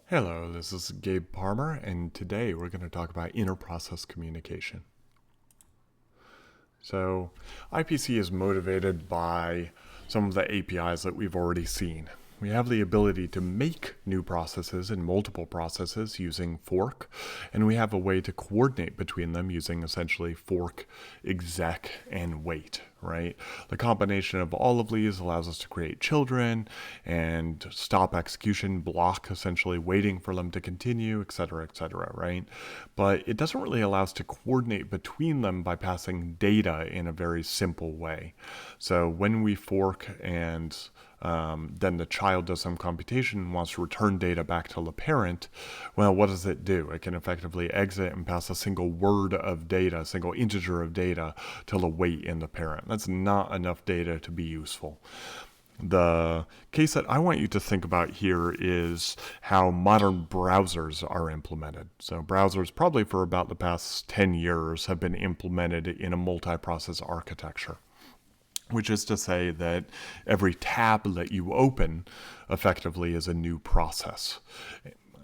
Hello, this is Gabe Palmer, and today we're going to talk about inter-process communication. So, IPC is motivated by some of the APIs that we've already seen. We have the ability to make new processes and multiple processes using fork, and we have a way to coordinate between them using essentially fork, exec, and wait, right? The combination of all of these allows us to create children and stop execution, block essentially waiting for them to continue, etc., right? But it doesn't really allow us to coordinate between them by passing data in a very simple way. So when we fork and then the child does some computation and wants to return data back to the parent, well, what does it do? It can effectively exit and pass a single word of data, a single integer of data to the wait in the parent. That's not enough data to be useful. The case that I want you to think about here is how modern browsers are implemented. So browsers probably for about the past 10 years have been implemented in a multi-process architecture, which is to say that every tab that you open effectively is a new process.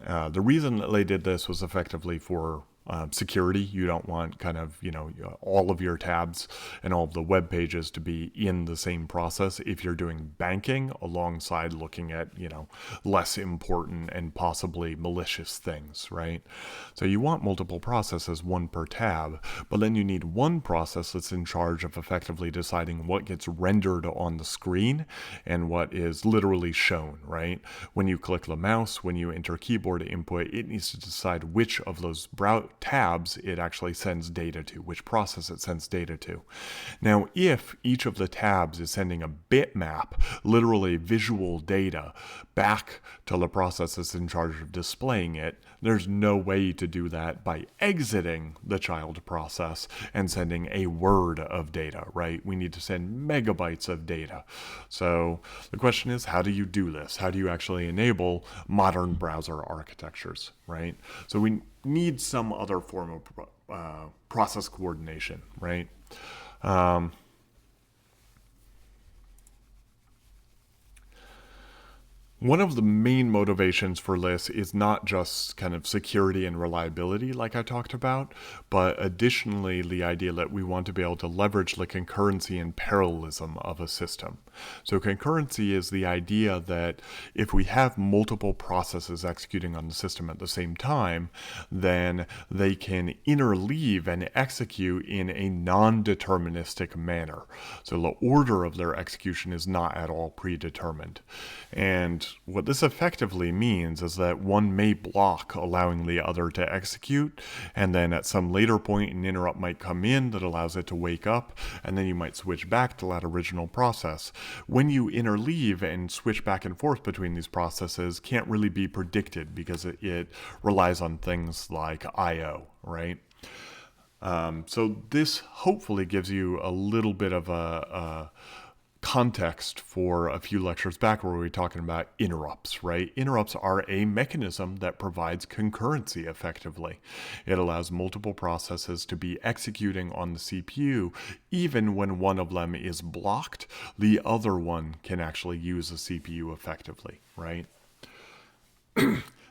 The reason that they did this was effectively for security. You don't want kind of, all of your tabs and all of the web pages to be in the same process if you're doing banking alongside looking at, less important and possibly malicious things, right? So you want multiple processes, one per tab, but then you need one process that's in charge of effectively deciding what gets rendered on the screen and what is literally shown, right? When you click the mouse, when you enter keyboard input, it needs to decide which of those tabs it actually sends data to, which process it sends data to. Now, if each of the tabs is sending a bitmap, literally visual data, back to the process that's in charge of displaying it, there's no way to do that by exiting the child process and sending a word of data, right? We need to send megabytes of data. So the question is, how do you do this? How do you actually enable modern browser architectures, right? So we need some other form of process coordination, right? One of the main motivations for this is not just kind of security and reliability like I talked about, but additionally the idea that we want to be able to leverage the concurrency and parallelism of a system. So concurrency is the idea that if we have multiple processes executing on the system at the same time, then they can interleave and execute in a non-deterministic manner. So the order of their execution is not at all predetermined. And what this effectively means is that one may block, allowing the other to execute, and then at some later point an interrupt might come in that allows it to wake up, and then you might switch back to that original process. When you interleave and switch back and forth between these processes can't really be predicted because it relies on things like I/O, right? So this hopefully gives you a little bit of a context for a few lectures back where we were talking about interrupts, right? Interrupts are a mechanism that provides concurrency effectively. It allows multiple processes to be executing on the CPU. Even when one of them is blocked, the other one can actually use the CPU effectively, right?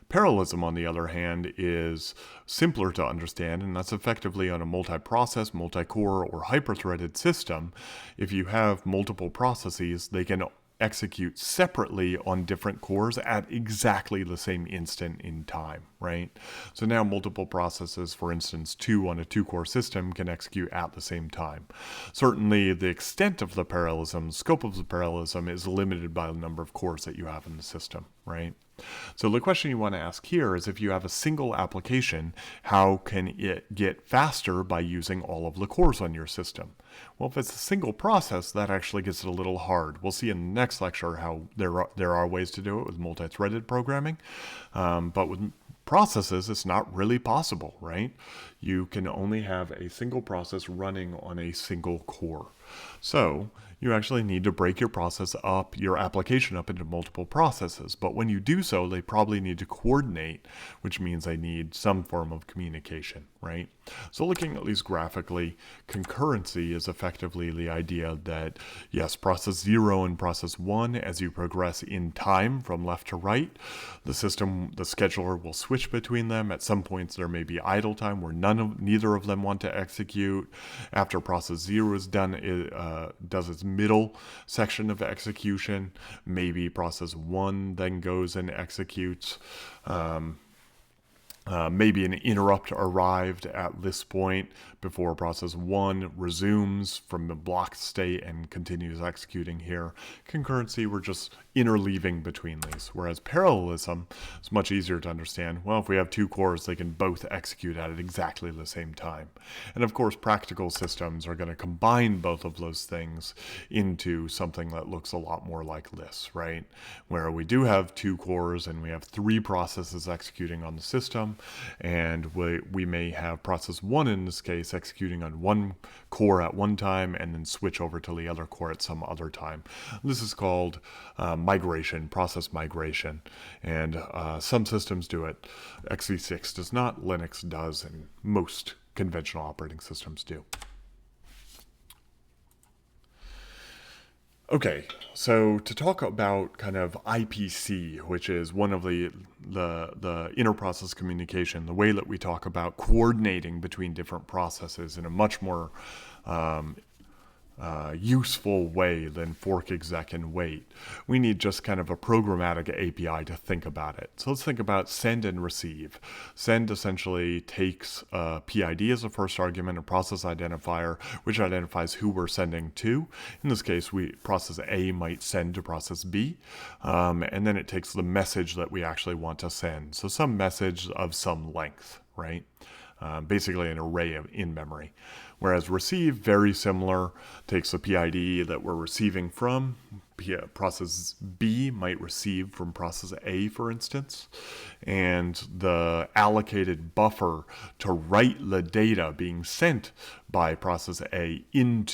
Parallelism, on the other hand, is simpler to understand, and that's effectively on a multi-process, multi-core, or hyper-threaded system. If you have multiple processes, they can execute separately on different cores at exactly the same instant in time, right? So now multiple processes, for instance, 2 on a 2-core system can execute at the same time. Certainly the extent of the parallelism, scope of the parallelism is limited by the number of cores that you have in the system, right? So the question you want to ask here is, if you have a single application, how can it get faster by using all of the cores on your system? Well, if it's a single process, that actually gets it a little hard. We'll see in the next lecture how there are ways to do it with multi-threaded programming, but with processes, it's not really possible, right? You can only have a single process running on a single core. So you actually need to break your process up, your application up into multiple processes. But when you do so, they probably need to coordinate, which means they need some form of communication, right? So looking at least graphically, concurrency is effectively the idea that, yes, process 0 and process 1, as you progress in time from left to right, the scheduler will switch between them. At some points, there may be idle time where neither of them want to execute. After process 0 is done, it does its middle section of execution. Maybe process 1 then goes and executes. Maybe an interrupt arrived at this point before process 1 resumes from the blocked state and continues executing here. Concurrency, we're just interleaving between these, whereas parallelism is much easier to understand. Well, if we have two cores, they can both execute at exactly the same time. And of course, practical systems are going to combine both of those things into something that looks a lot more like this, right? Where we do have two cores and we have three processes executing on the system, and we may have process 1 in this case executing on one core at one time and then switch over to the other core at some other time. This is called migration, process migration, and some systems do it. x86 does not, Linux does, and most conventional operating systems do. Okay, so to talk about kind of IPC, which is one of the inter-process communication, the way that we talk about coordinating between different processes in a much more useful way than fork exec and wait. We need just kind of a programmatic API to think about it. So let's think about send and receive. Send essentially takes PID as a first argument, a process identifier, which identifies who we're sending to. In this case, process A might send to process B, and then it takes the message that we actually want to send. So some message of some length, right? Basically an array of in memory. Whereas receive, very similar, takes the PID that we're receiving from. Process B might receive from process A, for instance, and the allocated buffer to write the data being sent by process A in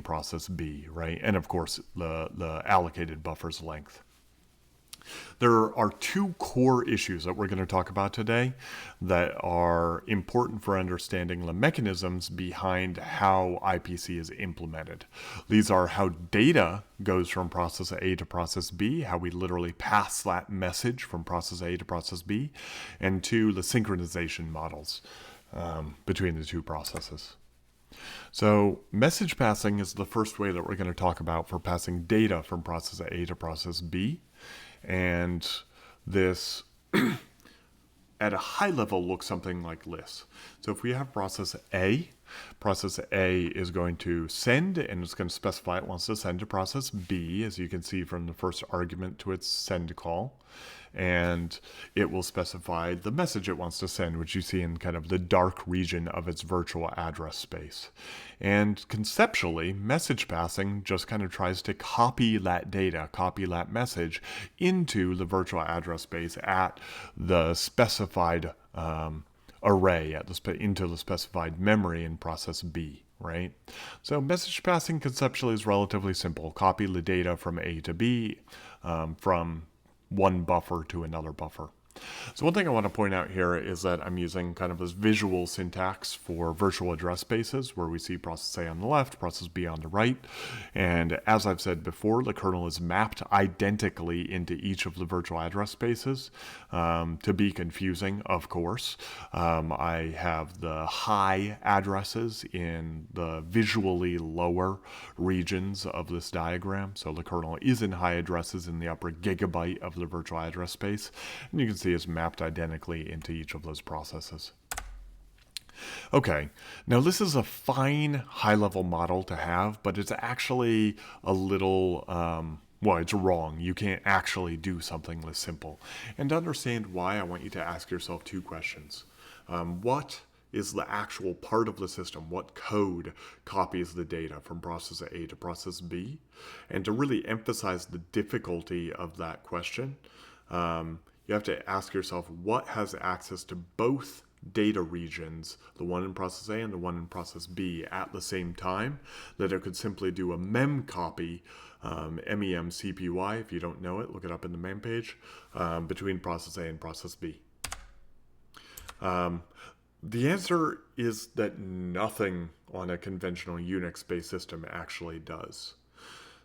process B, right? And of course, the allocated buffer's length. There are two core issues that we're going to talk about today that are important for understanding the mechanisms behind how IPC is implemented. These are how data goes from process A to process B, how we literally pass that message from process A to process B, and two, the synchronization models between the two processes. So message passing is the first way that we're going to talk about for passing data from process A to process B. And this, at a high level, looks something like this. So if we have process A is going to send, and it's going to specify it wants to send to process B, as you can see from the first argument to its send call. And it will specify the message it wants to send, which you see in kind of the dark region of its virtual address space. And conceptually, message passing just kind of tries to copy that data, copy that message into the virtual address space at the specified array, into the specified memory in process B. Right? So message passing conceptually is relatively simple. Copy the data from A to B from one buffer to another buffer. So one thing I want to point out here is that I'm using kind of this visual syntax for virtual address spaces, where we see process A on the left, process B on the right. And as I've said before, the kernel is mapped identically into each of the virtual address spaces. To be confusing, of course, I have the high addresses in the visually lower regions of this diagram. So the kernel is in high addresses in the upper gigabyte of the virtual address space. And you can see is mapped identically into each of those processes. Okay, now this is a fine high-level model to have, but it's actually a little, it's wrong. You can't actually do something this simple. And to understand why, I want you to ask yourself two questions. What is the actual part of the system? What code copies the data from process A to process B? And to really emphasize the difficulty of that question, you have to ask yourself what has access to both data regions, the one in process A and the one in process B, at the same time, that it could simply do a mem copy, MEMCPY, if you don't know it, look it up in the mem page, between process A and process B. The answer is that nothing on a conventional Unix-based system actually does.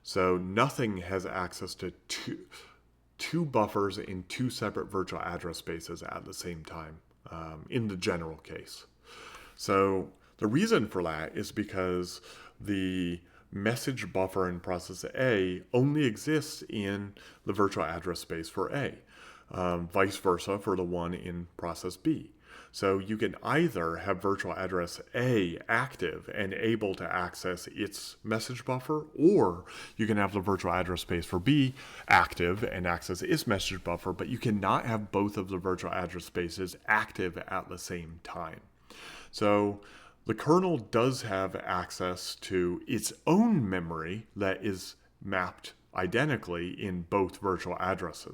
So nothing has access to two buffers in two separate virtual address spaces at the same time, in the general case. So the reason for that is because the message buffer in process A only exists in the virtual address space for A, vice versa for the one in process B. So you can either have virtual address A active and able to access its message buffer, or you can have the virtual address space for B active and access its message buffer, but you cannot have both of the virtual address spaces active at the same time. So the kernel does have access to its own memory that is mapped identically in both virtual address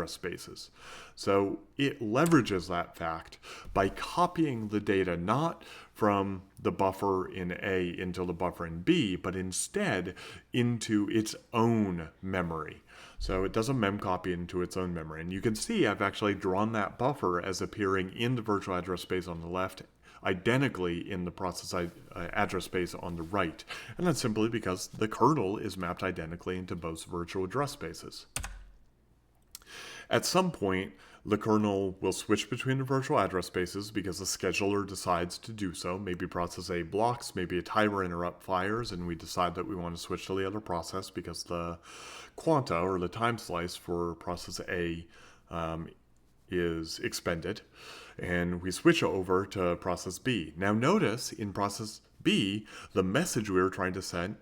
spaces. So it leverages that fact by copying the data not from the buffer in A into the buffer in B, but instead into its own memory. So it does a mem copy into its own memory. And you can see I've actually drawn that buffer as appearing in the virtual address space on the left, identically in the process address space on the right. And that's simply because the kernel is mapped identically into both virtual address spaces. At some point, the kernel will switch between the virtual address spaces because the scheduler decides to do so. Maybe process A blocks, maybe a timer interrupt fires, and we decide that we want to switch to the other process because the quanta, or the time slice for process A, is expended, and we switch over to process B. Now notice in process B, the message we were trying to send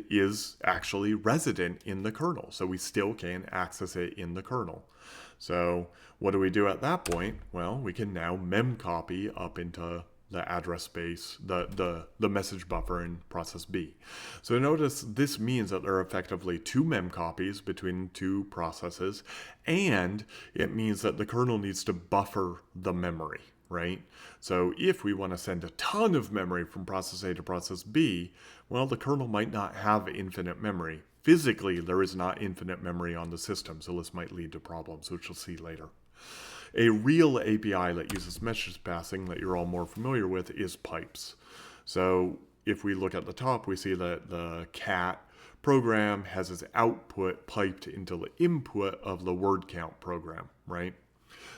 is actually resident in the kernel, so we still can access it in the kernel. So what do we do at that point? Well, we can now mem copy up into the address space, the message buffer in process B. So notice this means that there are effectively two mem copies between two processes, and it means that the kernel needs to buffer the memory, right? So if we want to send a ton of memory from process A to process B, well, the kernel might not have infinite memory. Physically, there is not infinite memory on the system, so this might lead to problems, which we'll see later. A real API that uses message passing that you're all more familiar with is pipes. So if we look at the top, we see that the cat program has its output piped into the input of the word count program, right?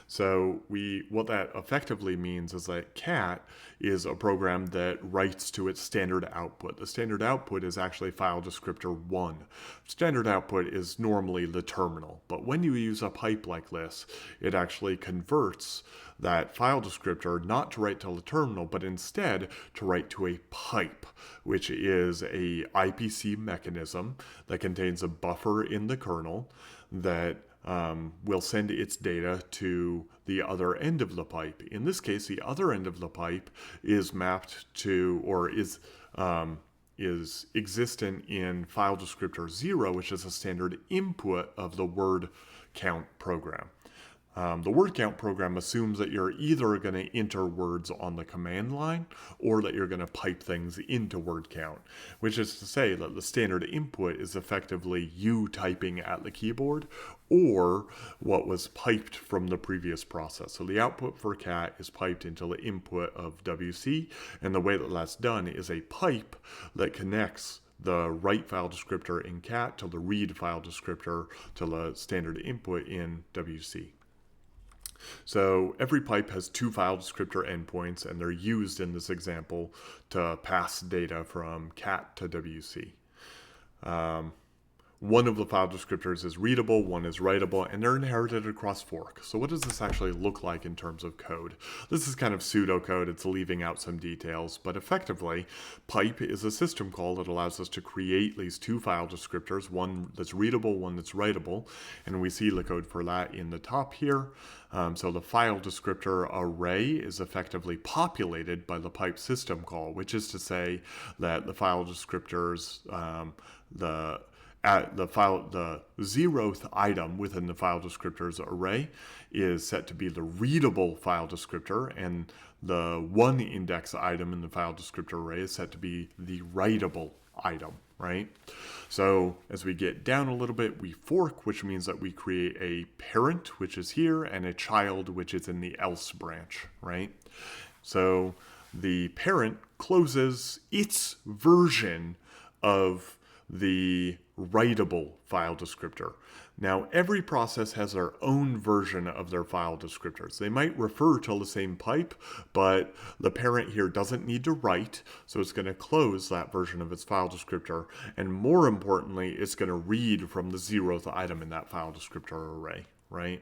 So what that effectively means is that cat is a program that writes to its standard output. The standard output is actually file descriptor 1. Standard output is normally the terminal, but when you use a pipe like this, it actually converts that file descriptor not to write to the terminal, but instead to write to a pipe, which is a IPC mechanism that contains a buffer in the kernel that will send its data to the other end of the pipe. In this case, the other end of the pipe is mapped to, or is existent in file descriptor 0, which is a standard input of the word count program. The word count program assumes that you're either going to enter words on the command line or that you're going to pipe things into word count, which is to say that the standard input is effectively you typing at the keyboard or what was piped from the previous process. So the output for cat is piped into the input of WC, and the way that that's done is a pipe that connects the write file descriptor in cat to the read file descriptor to the standard input in WC. So every pipe has two file descriptor endpoints, and they're used in this example to pass data from cat to WC. One of the file descriptors is readable, one is writable, and they're inherited across fork. So what does this actually look like in terms of code? This is kind of pseudocode, it's leaving out some details, but effectively, pipe is a system call that allows us to create these two file descriptors, one that's readable, one that's writable, and we see the code for that in the top here. So the file descriptor array is effectively populated by the pipe system call, which is to say that the file descriptors, the at the 0th item within the file descriptors array is set to be the readable file descriptor, and the 1 index item in the file descriptor array is set to be the writable item, right? So as we get down a little bit, we fork, which means that we create a parent, which is here, and a child, which is in the else branch, right? So the parent closes its version of the writable file descriptor. Now, every process has their own version of their file descriptors. They might refer to the same pipe, but the parent here doesn't need to write, so it's going to close that version of its file descriptor. And more importantly, it's going to read from the 0th item in that file descriptor array, right?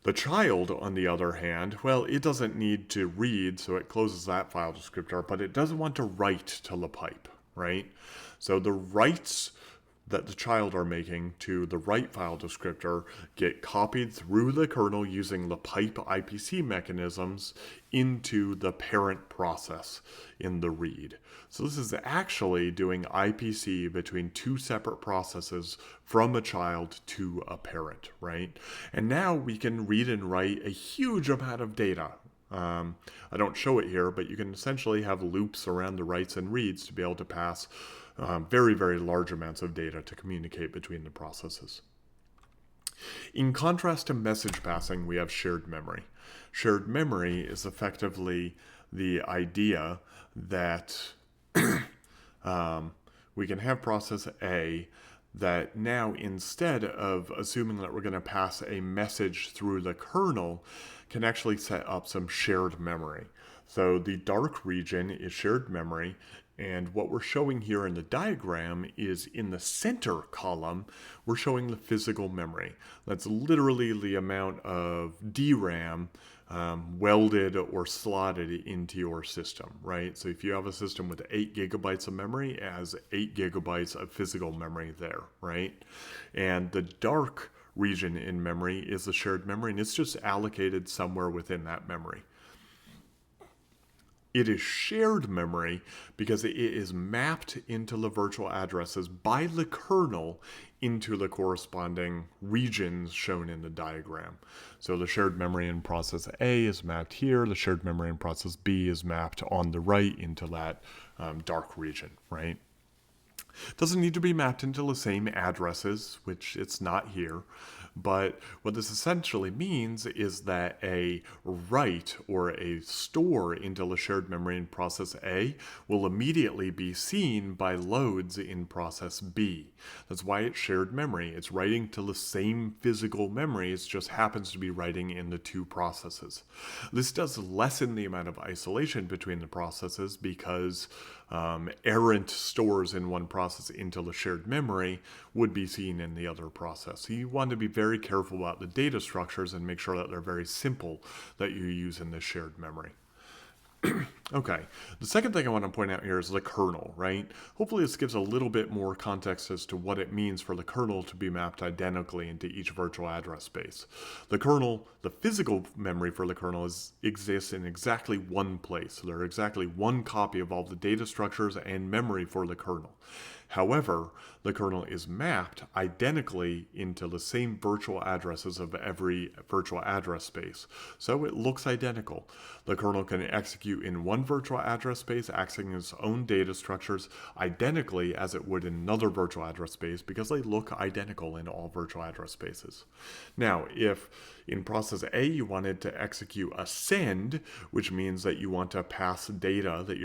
The child, on the other hand, well, it doesn't need to read, so it closes that file descriptor, but it doesn't want to write to the pipe, right? So the writes that the child are making to the write file descriptor get copied through the kernel using the pipe IPC mechanisms into the parent process in the read. So this is actually doing IPC between two separate processes from a child to a parent, right? And now we can read and write a huge amount of data. I don't show it here, but you can essentially have loops around the writes and reads to be able to pass very, very large amounts of data to communicate between the processes. In contrast to message passing, we have shared memory. Shared memory is effectively the idea that we can have process A that now, instead of assuming that we're going to pass a message through the kernel, can actually set up some shared memory. So the dark region is shared memory, and what we're showing here in the diagram is in the center column, we're showing the physical memory. That's literally the amount of DRAM welded or slotted into your system, right? So if you have a system with 8 gigabytes of memory, it has 8 gigabytes of physical memory there, right? And the dark region in memory is the shared memory, and it's just allocated somewhere within that memory. It is shared memory because it is mapped into the virtual addresses by the kernel into the corresponding regions shown in the diagram. So the shared memory in process A is mapped here. The shared memory in process B is mapped on the right into that dark region, right? Doesn't need to be mapped into the same addresses, which it's not here. But what this essentially means is that a write or a store into the shared memory in process A will immediately be seen by loads in process B. That's why it's shared memory. It's writing to the same physical memory. It just happens to be writing in the two processes. This does lessen the amount of isolation between the processes because errant stores in one process into the shared memory would be seen in the other process. So you want to be very careful about the data structures and make sure that they're very simple that you use in this shared memory. Okay, the second thing I want to point out here is the kernel, right? Hopefully this gives a little bit more context as to what it means for the kernel to be mapped identically into each virtual address space. The kernel, the physical memory for the kernel exists in exactly one place. So there are exactly one copy of all the data structures and memory for the kernel. However, the kernel is mapped identically into the same virtual addresses of every virtual address space. So it looks identical. The kernel can execute in one virtual address space, accessing its own data structures identically as it would in another virtual address space because they look identical in all virtual address spaces. Now, if in process A you wanted to execute a send, which means that you want to pass data that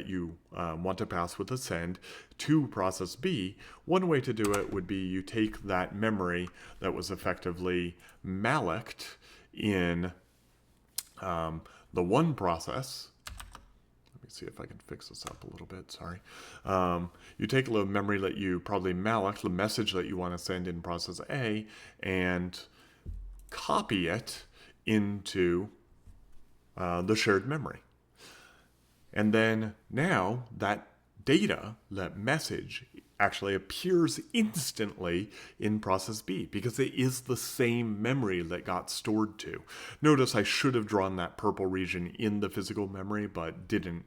you want to pass with a send to process B, one way to do it would be you take that memory that was effectively mallocked in the one process. Let me see if I can fix this up a little bit, sorry. You take the memory that you probably mallocked, the message that you want to send in process A, and copy it into the shared memory. And then now that data, that message, actually appears instantly in process B because it is the same memory that got stored to. Notice I should have drawn that purple region in the physical memory, but didn't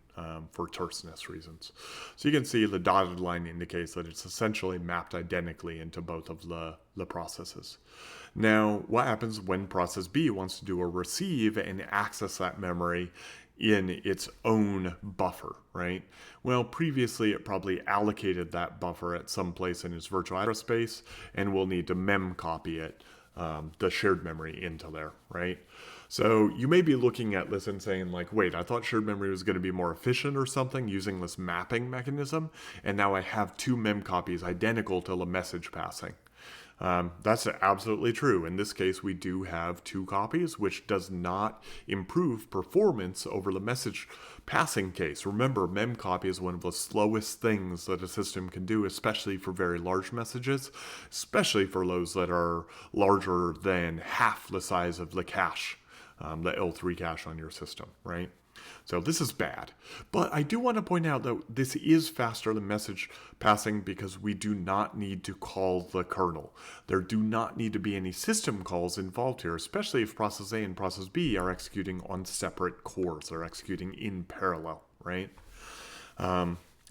for terseness reasons. So you can see the dotted line indicates that it's essentially mapped identically into both of the processes. Now, what happens when process B wants to do a receive and access that memory in its own buffer, right? Well, previously it probably allocated that buffer at some place in its virtual address space, and we'll need to mem copy it, the shared memory, into there, right? So you may be looking at this and saying like, wait, I thought shared memory was going to be more efficient or something using this mapping mechanism, and now I have two mem copies identical to the message passing. That's absolutely true. In this case, we do have two copies, which does not improve performance over the message passing case. Remember, memcopy is one of the slowest things that a system can do, especially for very large messages, especially for those that are larger than half the size of the cache, the L3 cache on your system, right? So this is bad. But I do want to point out that this is faster than message passing because we do not need to call the kernel. There do not need to be any system calls involved here, especially if process A and process B are executing on separate cores. They're executing in parallel, right?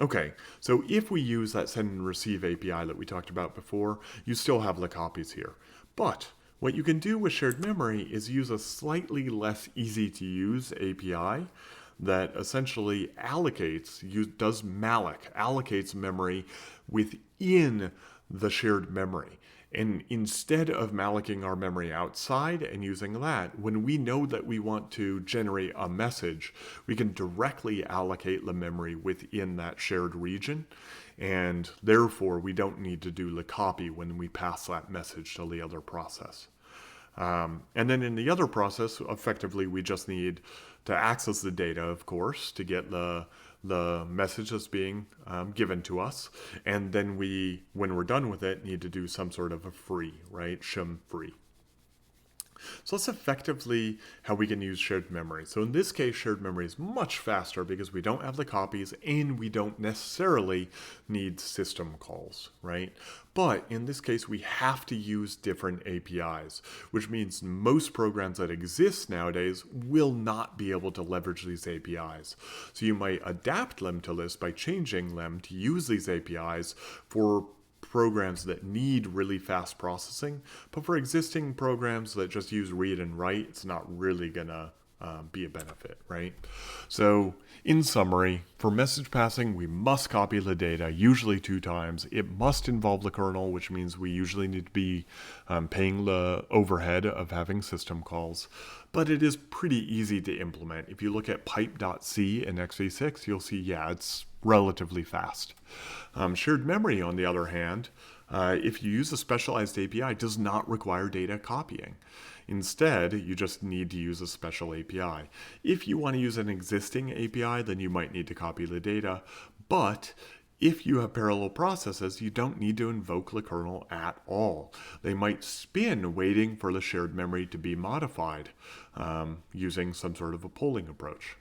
Okay, so if we use that send and receive API that we talked about before, you still have the copies here. But what you can do with shared memory is use a slightly less easy to use API that essentially does malloc, allocates memory within the shared memory. And instead of mallocing our memory outside and using that, when we know that we want to generate a message, we can directly allocate the memory within that shared region. And therefore, we don't need to do the copy when we pass that message to the other process. And then in the other process, effectively, we just need to access the data, of course, to get the message that's being given to us. And then we, when we're done with it, need to do some sort of a free, right? Shim free. So that's effectively how we can use shared memory. So in this case, shared memory is much faster because we don't have the copies and we don't necessarily need system calls, right? But in this case, we have to use different APIs, which means most programs that exist nowadays will not be able to leverage these APIs. So you might adapt them to this by changing them to use these APIs for programs that need really fast processing, but for existing programs that just use read and write, it's not really gonna be a benefit, right? So in summary, for message passing, we must copy the data, usually 2 times. It must involve the kernel, which means we usually need to be paying the overhead of having system calls. But it is pretty easy to implement. If you look at pipe.c in x86, you'll see, yeah, it's relatively fast. Shared memory, on the other hand, if you use a specialized API, does not require data copying. Instead, you just need to use a special API. If you want to use an existing API, then you might need to copy the data. But if you have parallel processes, you don't need to invoke the kernel at all. They might spin waiting for the shared memory to be modified using some sort of a polling approach.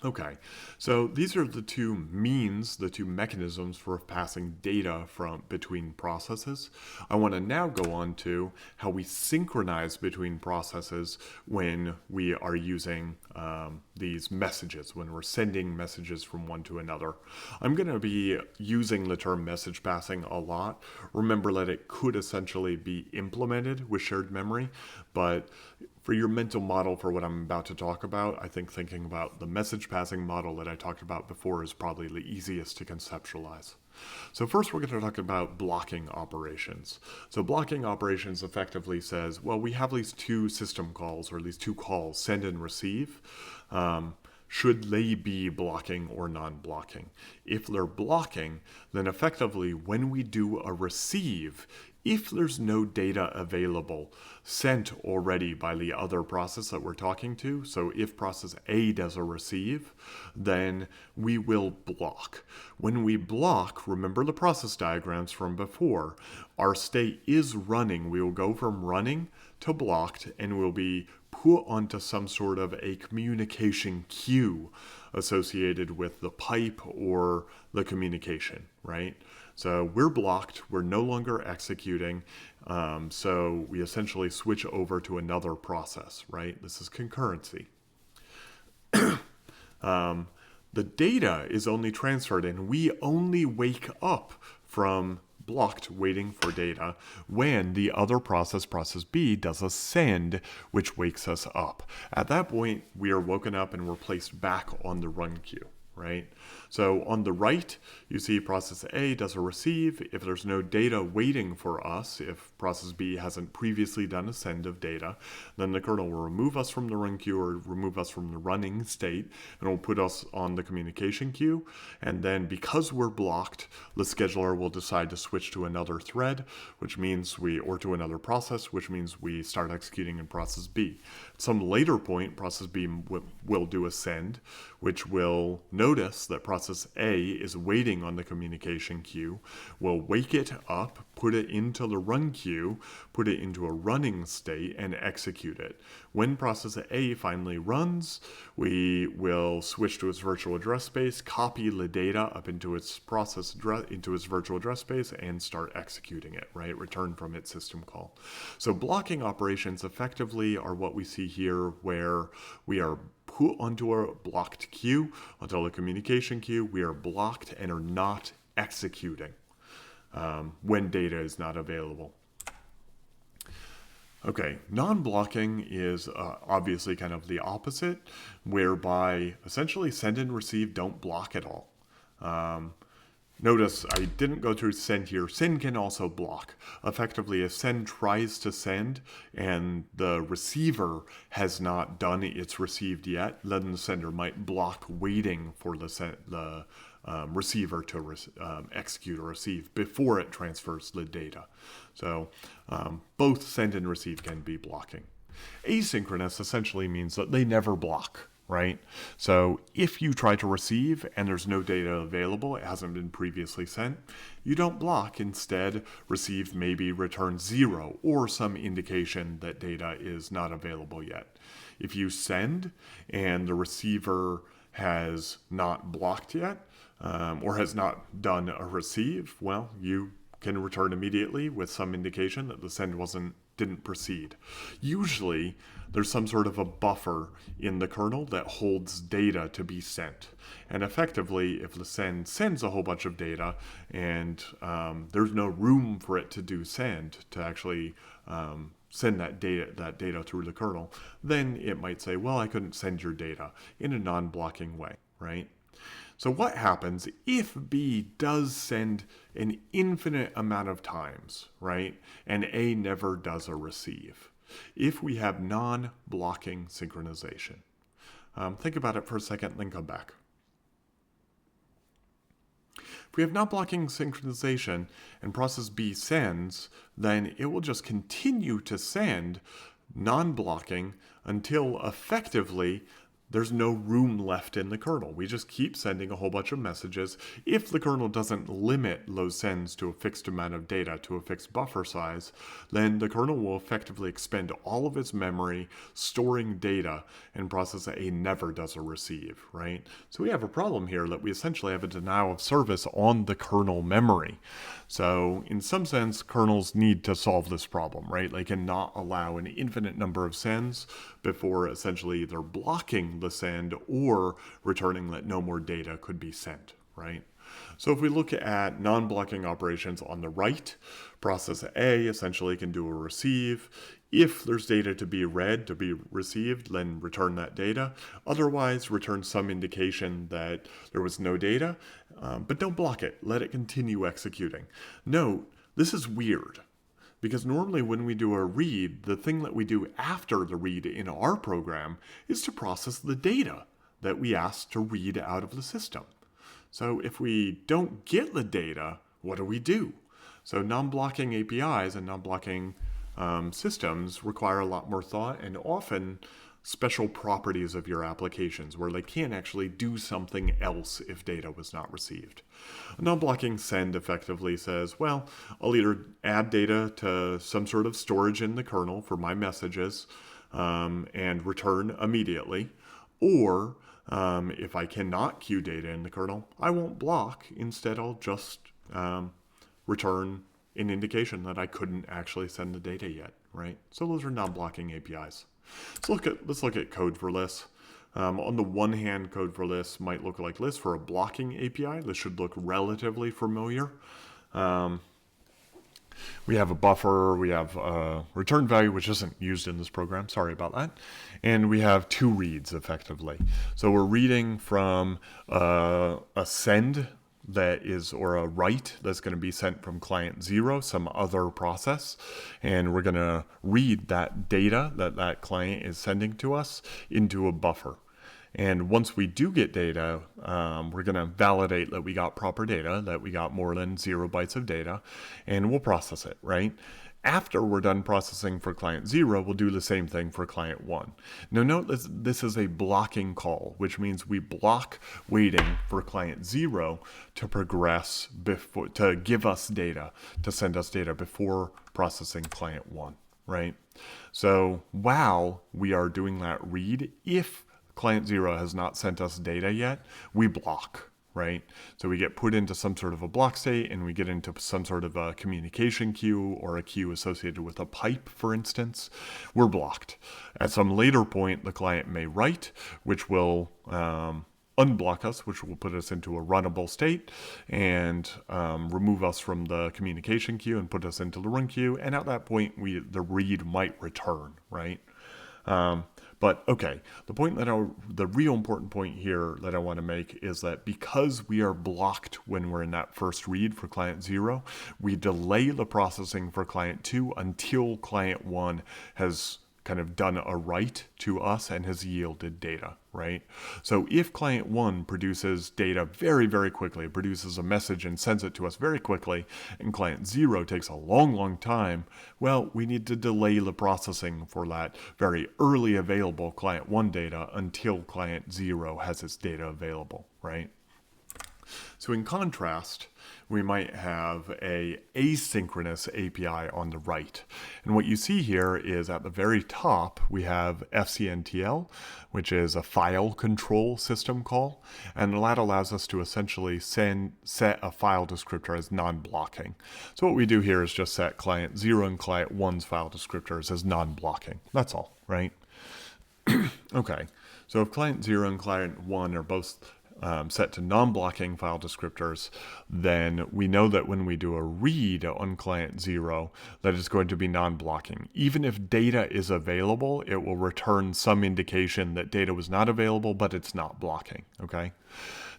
Okay, so these are the two means, the two mechanisms for passing data between processes. I want to now go on to how we synchronize between processes when we are using these messages, when we're sending messages from one to another. I'm going to be using the term message passing a lot. Remember that it could essentially be implemented with shared memory, but for your mental model for what I'm about to talk about, I think thinking about the message passing model that I talked about before is probably the easiest to conceptualize. So first we're going to talk about blocking operations. So blocking operations effectively says, well, we have these 2 system calls, or these 2 calls, send and receive. Should they be blocking or non-blocking? If they're blocking, then effectively when we do a receive, if there's no data available sent already by the other process that we're talking to, so if process A does a receive, then we will block. When we block, remember the process diagrams from before, our state is running. We will go from running to blocked, and we'll be put onto some sort of a communication queue associated with the pipe or the communication, right? So we're blocked, we're no longer executing, so we essentially switch over to another process, right? This is concurrency. The data is only transferred, and we only wake up from blocked waiting for data when the other process, process B, does a send, which wakes us up. At that point, we are woken up and we're placed back on the run queue, right? So on the right, you see process A does a receive. If there's no data waiting for us, if process B hasn't previously done a send of data, then the kernel will remove us from the run queue or remove us from the running state, and will put us on the communication queue. And then because we're blocked, the scheduler will decide to switch to another thread, which means or to another process, which means we start executing in process B. At some later point, process B will do a send, which will notice that process A is waiting on the communication queue, will wake it up, put it into the run queue, put it into a running state, and execute it. When process A finally runs, we will switch to its virtual address space, copy the data up into its into its virtual address space, and start executing it, right? Return from its system call. So blocking operations effectively are what we see here, where we are put onto a blocked queue, onto the communication queue. We are blocked and are not executing when data is not available. Okay, non-blocking is obviously kind of the opposite, whereby essentially send and receive don't block at all. Notice I didn't go through send here. Send can also block. Effectively, if send tries to send and the receiver has not done its received yet, then the sender might block waiting for the receiver to execute or receive before it transfers the data. So both send and receive can be blocking. Asynchronous essentially means that they never block. Right? So if you try to receive and there's no data available, it hasn't been previously sent, you don't block. Instead, receive maybe returns 0 or some indication that data is not available yet. If you send and the receiver has not blocked yet or has not done a receive, well, you can return immediately with some indication that the send didn't proceed. Usually, there's some sort of a buffer in the kernel that holds data to be sent. And effectively, if the send sends a whole bunch of data and there's no room for it to do send, to actually send that data through the kernel, then it might say, well, I couldn't send your data in a non-blocking way, right? So what happens if B does send an infinite amount of times, right? And A never does a receive. If we have non-blocking synchronization. Think about it for a second, then come back. If we have non-blocking synchronization and process B sends, then it will just continue to send non-blocking until effectively there's no room left in the kernel. We just keep sending a whole bunch of messages. If the kernel doesn't limit those sends to a fixed amount of data, to a fixed buffer size, then the kernel will effectively expend all of its memory storing data, and process A never does a receive, right? So we have a problem here that we essentially have a denial of service on the kernel memory. So in some sense, kernels need to solve this problem, right? They cannot allow an infinite number of sends before essentially they're blocking the send or returning that no more data could be sent, right? So if we look at non-blocking operations on the right, process A essentially can do a receive. If there's data to be read, to be received, then return that data. Otherwise, return some indication that there was no data, but don't block it. Let it continue executing. Note, this is weird. Because normally when we do a read, the thing that we do after the read in our program is to process the data that we asked to read out of the system. So if we don't get the data, what do? So non-blocking APIs and non-blocking systems require a lot more thought and often special properties of your applications where they can't actually do something else if data was not received. A non-blocking send effectively says, well, I'll either add data to some sort of storage in the kernel for my messages and return immediately, or if I cannot queue data in the kernel, I won't block. Instead, I'll just return an indication that I couldn't actually send the data yet, right? So those are non-blocking APIs. So let's look at code for lists. On the one hand, code for lists might look like this. For a blocking API, this should look relatively familiar. We have a buffer, we have a return value, which isn't used in this program, sorry about that. And we have two reads effectively. So we're reading from a send that is, or a write that's going to be sent from client 0, some other process. And we're going to read that data that that client is sending to us into a buffer. And once we do get data, we're going to validate that we got proper data, that we got more than 0 bytes of data, and we'll process it, right? After we're done processing for client 0, we'll do the same thing for client 1. Now note this is a blocking call, which means we block waiting for client 0 to progress, before, to give us data, to send us data before processing client 1, right? So while we are doing that read, if client 0 has not sent us data yet, we block, right? So we get put into some sort of a block state and we get into some sort of a communication queue or a queue associated with a pipe, for instance. We're blocked. At some later point, the client may write, which will unblock us, which will put us into a runnable state and remove us from the communication queue and put us into the run queue. And at that point, the read might return, right? But okay, the real important point here that I want to make is that because we are blocked when we're in that first read for client 0, we delay the processing for client 2 until client 1 has kind of done a write to us and has yielded data, right? So if client 1 produces data very, very quickly, produces a message and sends it to us very quickly, and client 0 takes a long, long time, well, we need to delay the processing for that very early available client 1 data until client 0 has its data available, right? So in contrast, we might have a asynchronous API on the right. And what you see here is at the very top, we have FCNTL, which is a file control system call. And that allows us to essentially set a file descriptor as non-blocking. So what we do here is just set client 0 and client 1's file descriptors as non-blocking. That's all, right? Okay, so if client 0 and client 1 are both set to non-blocking file descriptors, then we know that when we do a read on client 0, that it's going to be non-blocking. Even if data is available, it will return some indication that data was not available, but it's not blocking, okay?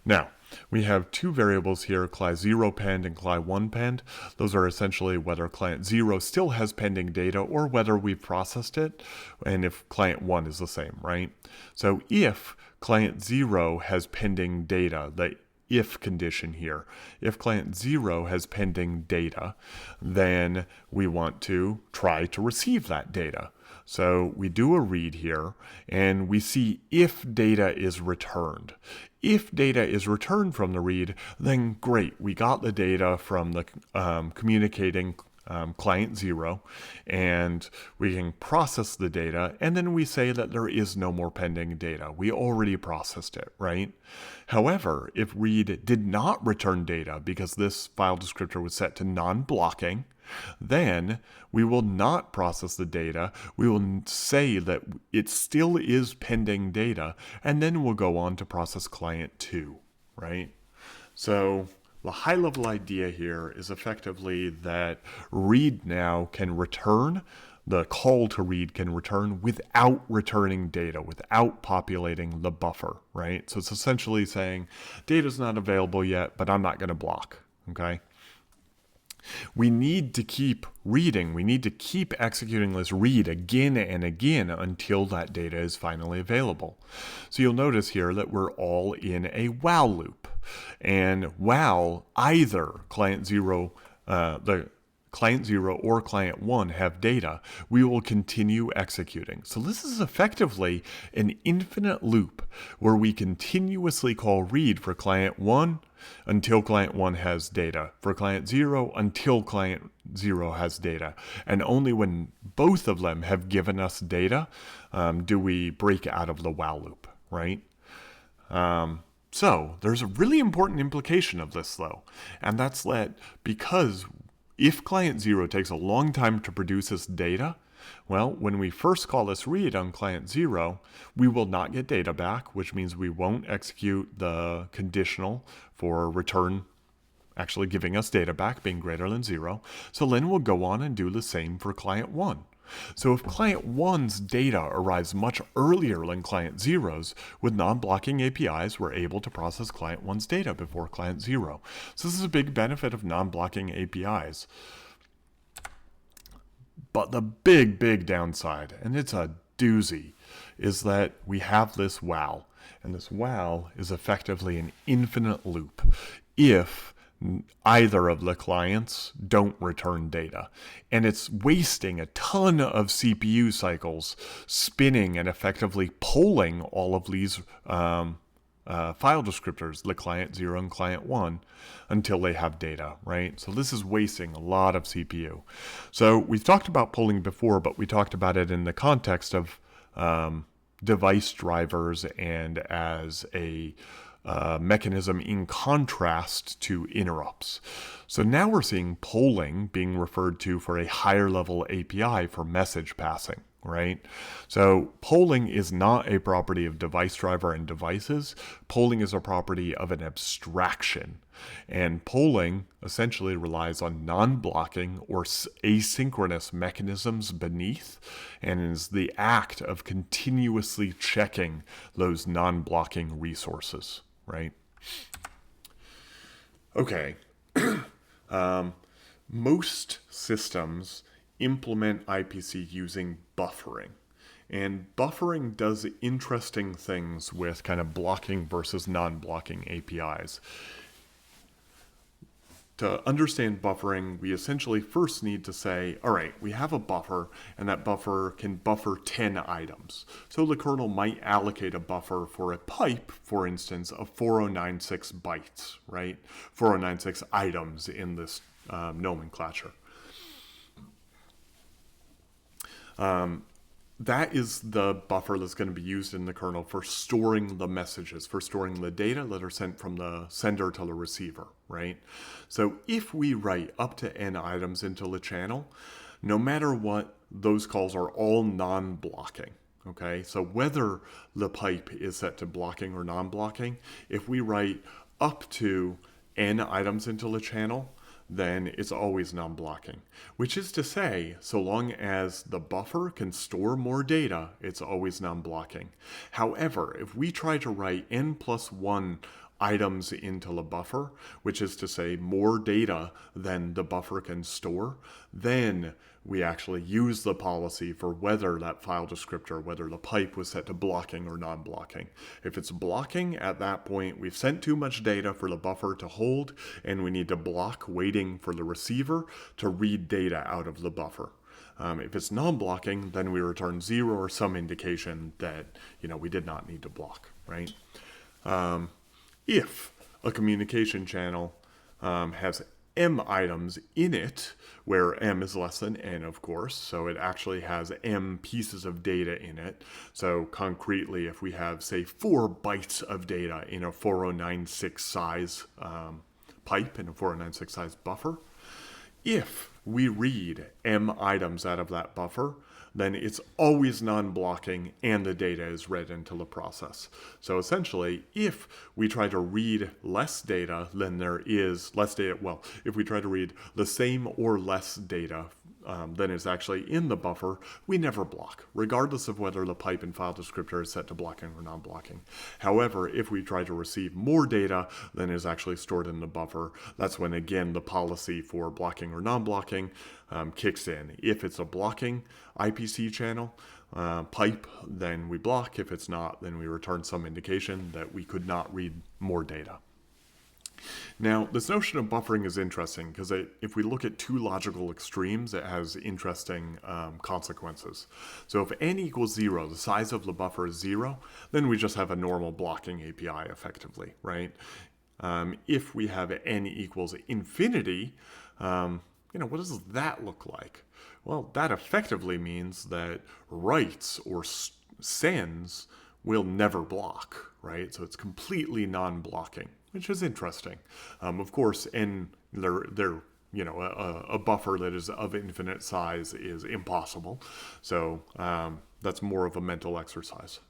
Now, we have two variables here, cli0 pend and cli1 pend. Those are essentially whether client 0 still has pending data or whether we've processed it, and if client 1 is the same, right? So if client 0 has pending data, the if condition here, if client 0 has pending data, then we want to try to receive that data. So we do a read here and we see if data is returned. If data is returned from the read, then great, we got the data from the communicating client 0, and we can process the data, and then we say that there is no more pending data. We already processed it, right? However, if read did not return data because this file descriptor was set to non-blocking, then we will not process the data. We will say that it still is pending data, and then we'll go on to process client 2, right? So the high-level idea here is effectively that read now can return, the call to read can return without returning data, without populating the buffer, right? So it's essentially saying data's not available yet, but I'm not going to block, okay? We need to keep reading. We need to keep executing this read again and again until that data is finally available. So you'll notice here that we're all in a while loop. And while either client 0, the client 0 or client 1 have data, we will continue executing. So this is effectively an infinite loop where we continuously call read for client 1 until client 1 has data, for client 0 until client 0 has data. And only when both of them have given us data do we break out of the while loop, right? So there's a really important implication of this though, and that's that because If client 0 takes a long time to produce this data, well, when we first call this read on client 0, we will not get data back, which means we won't execute the conditional for return actually giving us data back being greater than 0. So then we'll go on and do the same for client 1. So if client 1's data arrives much earlier than client 0's, with non-blocking APIs, we're able to process client 1's data before client 0. So this is a big benefit of non-blocking APIs. But the big downside, and it's a doozy, is that we have this while. And this while is effectively an infinite loop if either of the clients don't return data. And it's wasting a ton of CPU cycles spinning and effectively polling all of these file descriptors, the client 0 and client 1, until they have data, right? So this is wasting a lot of CPU. So we've talked about polling before, but we talked about it in the context of device drivers and as a mechanism in contrast to interrupts. So now we're seeing polling being referred to for a higher level API for message passing, right? So polling is not a property of device driver and devices. Polling is a property of an abstraction. And polling essentially relies on non-blocking or asynchronous mechanisms beneath, and is the act of continuously checking those non-blocking resources, right? Okay. Most systems implement IPC using buffering. And buffering does interesting things with kind of blocking versus non-blocking APIs. To understand buffering, we essentially first need to say, all right, we have a buffer, and that buffer can buffer 10 items. So the kernel might allocate a buffer for a pipe, for instance, of 4096 bytes, right? 4096 items in this nomenclature. That is the buffer that's going to be used in the kernel for storing the messages, for storing the data that are sent from the sender to the receiver, right? So if we write up to n items into the channel, no matter what, those calls are all non-blocking, okay? So whether the pipe is set to blocking or non-blocking, if we write up to n items into the channel, then it's always non-blocking. Which is to say, so long as the buffer can store more data, it's always non-blocking. However, if we try to write n+1 items into the buffer, which is to say more data than the buffer can store, then we actually use the policy for whether that file descriptor, whether the pipe was set to blocking or non-blocking. If it's blocking, at that point, we've sent too much data for the buffer to hold, and we need to block waiting for the receiver to read data out of the buffer. If it's non-blocking, then we return 0 or some indication that, we did not need to block, right? If a communication channel has m items in it, where m is less than n, of course, so it actually has m pieces of data in it. So concretely, if we have, say, 4 bytes of data in a 4096 size pipe, in a 4096 size buffer, if we read m items out of that buffer, then it's always non-blocking and the data is read into the process. So essentially, if we try to read less data than there is, if we try to read the same or less data than is actually in the buffer, we never block, regardless of whether the pipe and file descriptor is set to blocking or non-blocking. However, if we try to receive more data than is actually stored in the buffer, that's when, again, the policy for blocking or non-blocking kicks in. If it's a blocking IPC channel pipe, then we block. If it's not, then we return some indication that we could not read more data. Now, this notion of buffering is interesting because if we look at two logical extremes, it has interesting consequences. So if n equals 0, the size of the buffer is 0, then we just have a normal blocking API effectively, right? If we have n equals infinity, what does that look like? Well, that effectively means that writes or sends will never block, right? So it's completely non-blocking, which is interesting. Of course, they're a buffer that is of infinite size is impossible. So that's more of a mental exercise.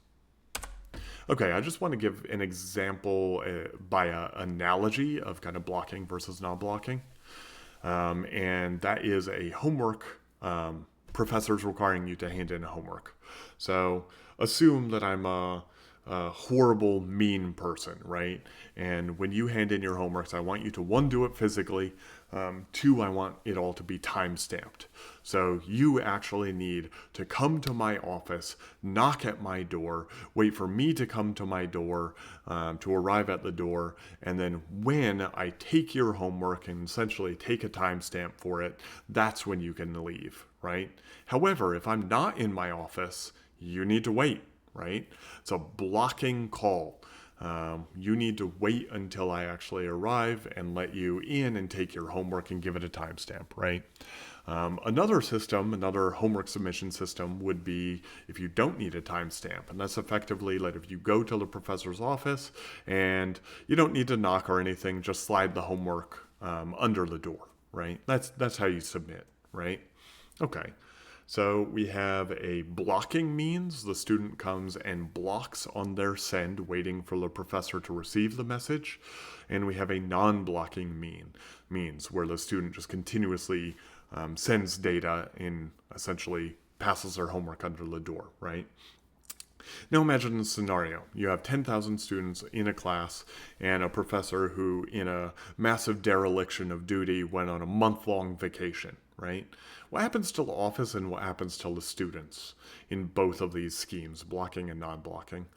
Okay, I just want to give an example by an analogy of kind of blocking versus non-blocking. And that is a homework. Professors requiring you to hand in homework. So assume that I'm a horrible, mean person, right? And when you hand in your homeworks, I want you to, one, do it physically. Two, I want it all to be time stamped. So you actually need to come to my office, knock at my door, wait for me to come to my door, to arrive at the door, and then when I take your homework and essentially take a timestamp for it, that's when you can leave, right? However, if I'm not in my office, you need to wait, right? It's a blocking call. You need to wait until I actually arrive and let you in and take your homework and give it a timestamp, right? Another system, another homework submission system would be if you don't need a timestamp. And that's effectively like if you go to the professor's office and you don't need to knock or anything, just slide the homework under the door, right? That's how you submit, right? Okay. So we have a blocking means. The student comes and blocks on their send, waiting for the professor to receive the message. And we have a non-blocking means where the student just continuously sends data and essentially passes their homework under the door, right? Now imagine a scenario. You have 10,000 students in a class and a professor who, in a massive dereliction of duty, went on a month-long vacation, right? What happens to the office and what happens to the students in both of these schemes, blocking and non-blocking?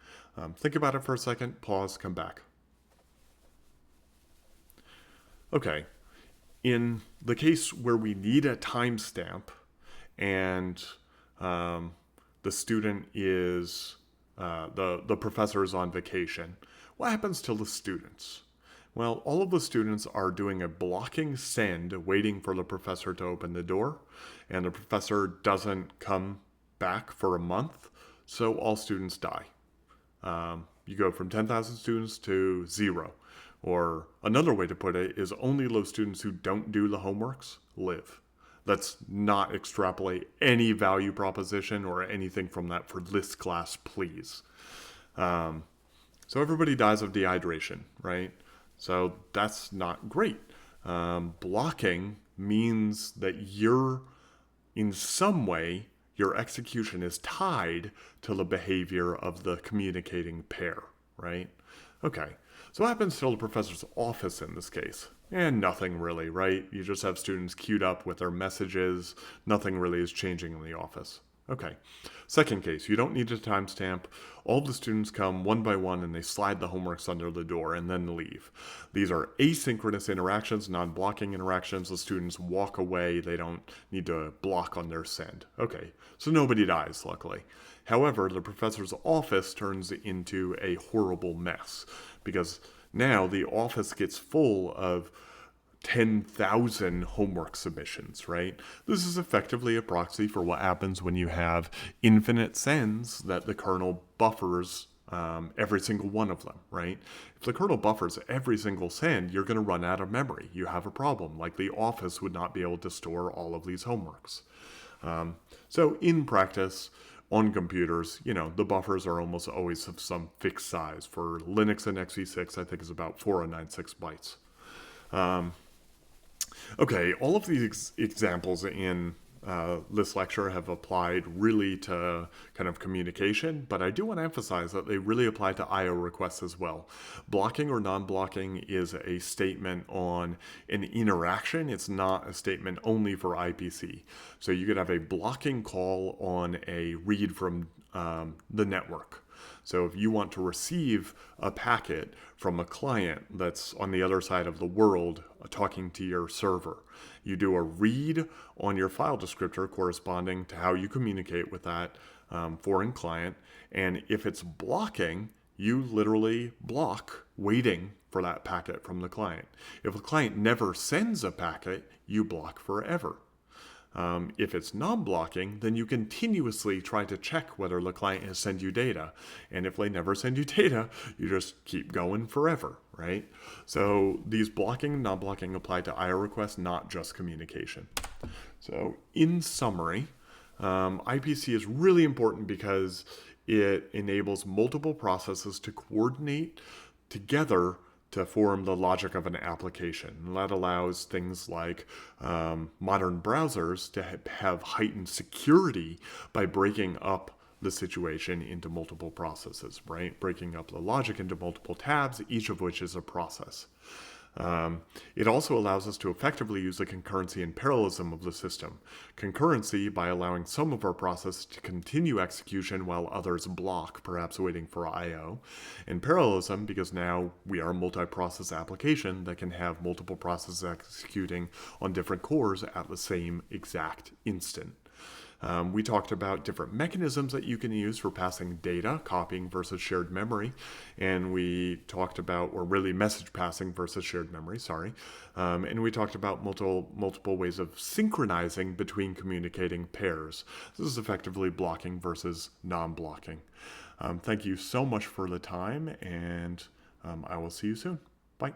Think about it for a second, pause, come back. Okay, in the case where we need a timestamp and the student is, the professor is on vacation, what happens to the students? Well, all of the students are doing a blocking send, waiting for the professor to open the door, and the professor doesn't come back for a month, so all students die. You go from 10,000 students to 0. Or another way to put it is only those students who don't do the homeworks live. Let's not extrapolate any value proposition or anything from that for this class, please. So everybody dies of dehydration, right? So that's not great. Blocking means that in some way, your execution is tied to the behavior of the communicating pair, right? Okay, so what happens to the professor's office in this case? And nothing really, right? You just have students queued up with their messages. Nothing really is changing in the office. Okay, second case, you don't need a timestamp. All the students come one by one and they slide the homeworks under the door and then leave. These are asynchronous interactions, non-blocking interactions. The students walk away. They don't need to block on their send. Okay, so nobody dies, luckily. However, the professor's office turns into a horrible mess because now the office gets full of 10,000 homework submissions, right? This is effectively a proxy for what happens when you have infinite sends that the kernel buffers every single one of them, right? If the kernel buffers every single send, you're going to run out of memory. You have a problem. Like the office would not be able to store all of these homeworks. So in practice, on computers, the buffers are almost always of some fixed size. For Linux and x86, I think is about 4096 bytes. Okay, all of these examples in this lecture have applied really to kind of communication, but I do want to emphasize that they really apply to I/O requests as well. Blocking or non-blocking is a statement on an interaction. It's not a statement only for IPC. So you could have a blocking call on a read from the network. So if you want to receive a packet from a client that's on the other side of the world talking to your server, you do a read on your file descriptor corresponding to how you communicate with that foreign client. And if it's blocking, you literally block waiting for that packet from the client. If a client never sends a packet, you block forever. If it's non-blocking, then you continuously try to check whether the client has sent you data. And if they never send you data, you just keep going forever, right? So these blocking and non-blocking apply to IO requests, not just communication. So in summary, IPC is really important because it enables multiple processes to coordinate together to form the logic of an application. And that allows things like modern browsers to have heightened security by breaking up the situation into multiple processes, right? Breaking up the logic into multiple tabs, each of which is a process. It also allows us to effectively use the concurrency and parallelism of the system. Concurrency by allowing some of our processes to continue execution while others block, perhaps waiting for I/O. And parallelism because now we are a multi-process application that can have multiple processes executing on different cores at the same exact instant. We talked about different mechanisms that you can use for passing data, copying versus shared memory. And we talked about, or really message passing versus shared memory, sorry. And we talked about multiple ways of synchronizing between communicating pairs. This is effectively blocking versus non-blocking. Thank you so much for the time, and I will see you soon. Bye.